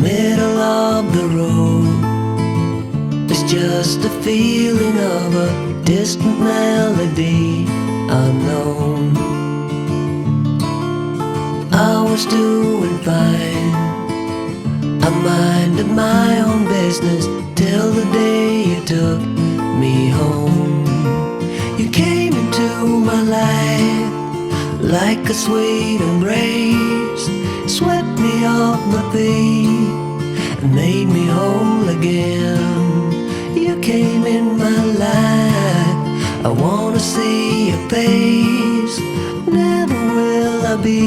middle of the road. It's just a feeling of a distant melody unknown. I was doing fine, I minded my own business till the day you took me home. You came into my life like a sweet embrace, swept me off my feet and made me whole again. You came in my life, I wanna see your face. Never will I be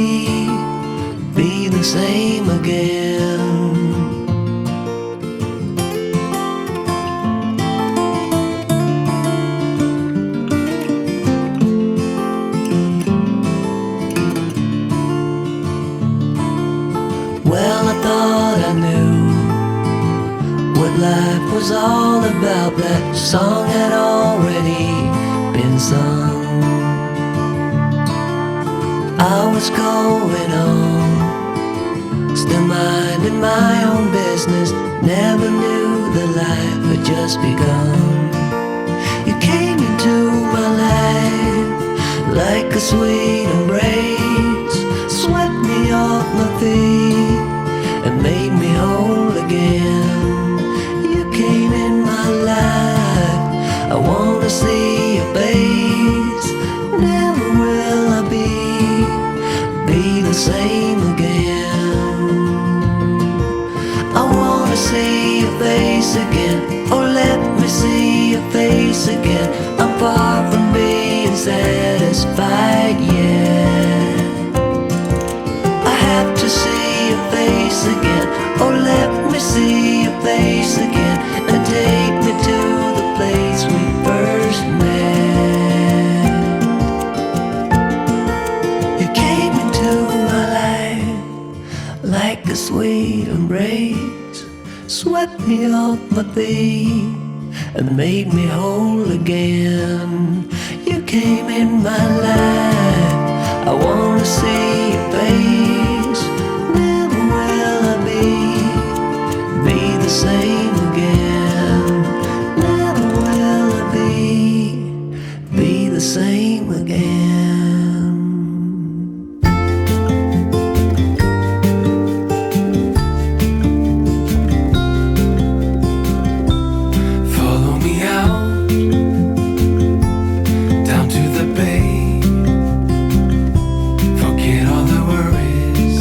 the same again. Well, I thought I knew what life was all about. That song had already been sung. I was going on, still minding my own business. Never knew that life had just begun. You came into my life like a sweet embrace, swept me off my feet and made me whole again. You came in my life, I wanna see your face. Never will I be the same again. I wanna see your face again, oh let me see your face again. I'm far from being satisfied yet. I have to see your face again, oh let me see your face again, and take me to the place we first met. You came into my life like a sweet embrace, swept me off my feet and made me whole again. You came in my life, I wanna see your face. Never will I be the same again. Never will I be the same again. Follow me out, down to the bay. Forget all the worries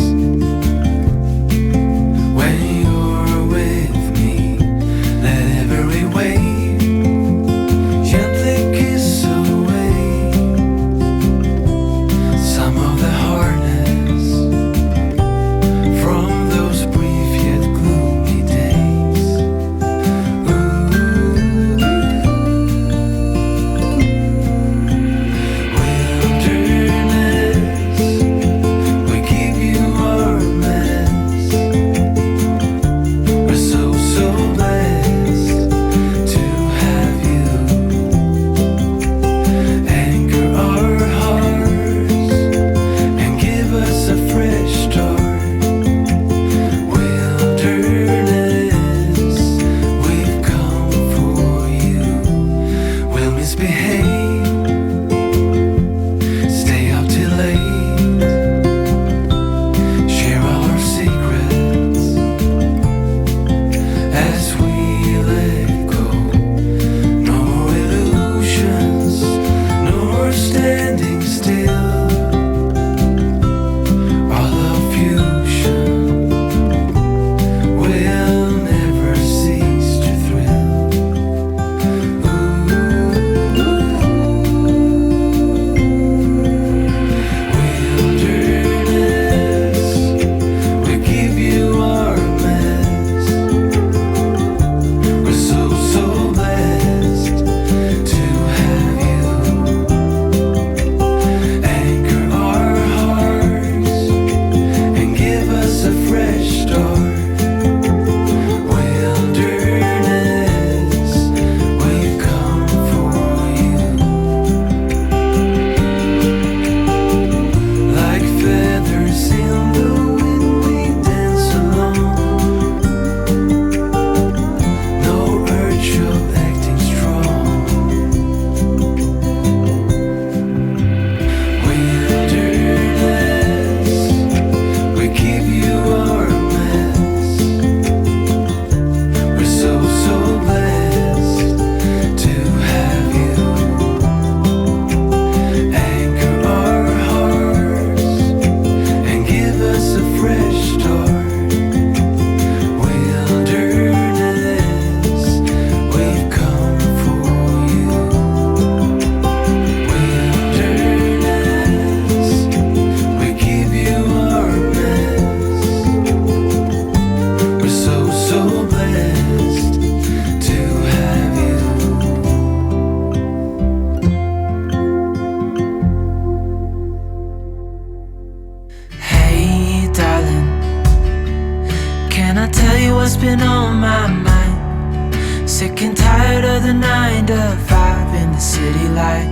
what's been on my mind. Sick and tired of the 9 to 5 in the city life.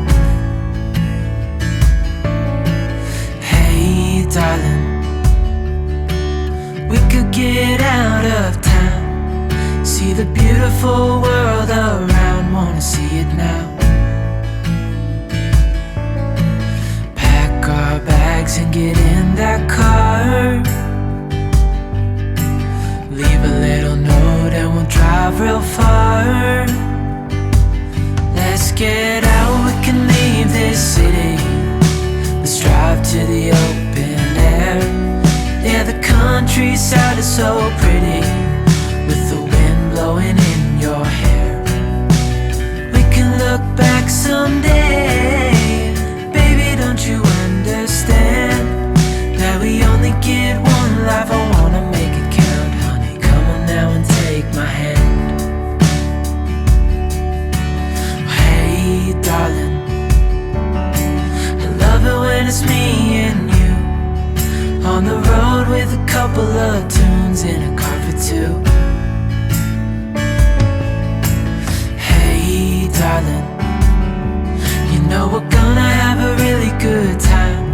Hey darling, we could get out of town, see the beautiful world around, wanna see it now. Pack our bags and get in that car, leave a little note and we'll drive real far. Let's get out, we can leave this city. Let's drive to the open air. Yeah, the countryside is so pretty, with the wind blowing in your hair. We can look back someday. Baby, don't you understand that we only get one life? I wanna make it count, honey. Come on now and take my hand. Hey darling, I love it when it's me and you, on the road with a couple of tunes in a car for two. Hey darling, you know we're gonna have a really good time,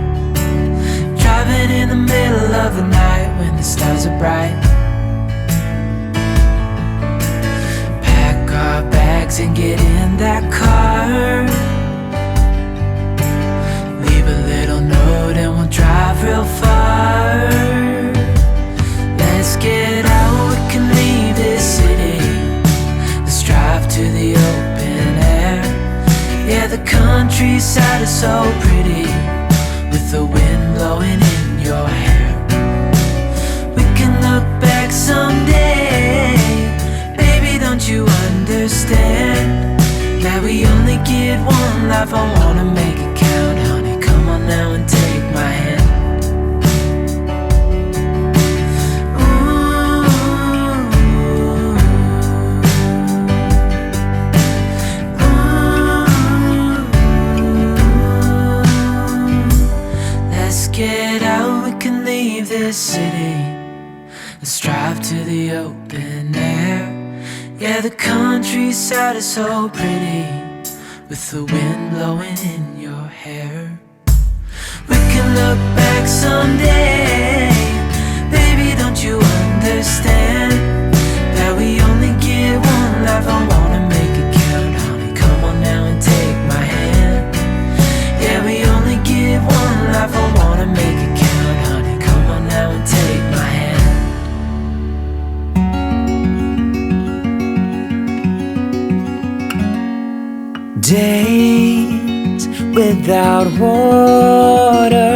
driving in the middle of the night when the stars are bright. Pack our bags and get in that car, leave a little note and we'll drive real far. Let's get out, we can leave this city. Let's drive to the open air. Yeah, the countryside is so pretty, with the wind blowing in your hair. We can look back someday. Baby, don't you understand that we only get one life? I wanna make it count, honey. Come on now and take my hand. Let's get out, we can leave this city. Let's drive to the open air. Yeah, the countryside is so pretty, with the wind blowing in your hair. We can look back someday. Baby, don't you understand that we only get one life? I wanna make it count, honey. Come on now and take my hand. Yeah, we only get one life. I wanna make it count, honey. Come on now and take my hand. Days without water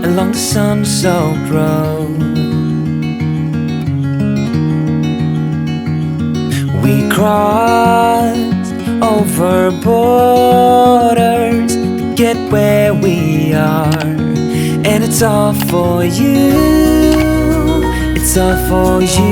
along the sun-soaked road, we crossed over borders to get where we are, and it's all for you, it's all for you.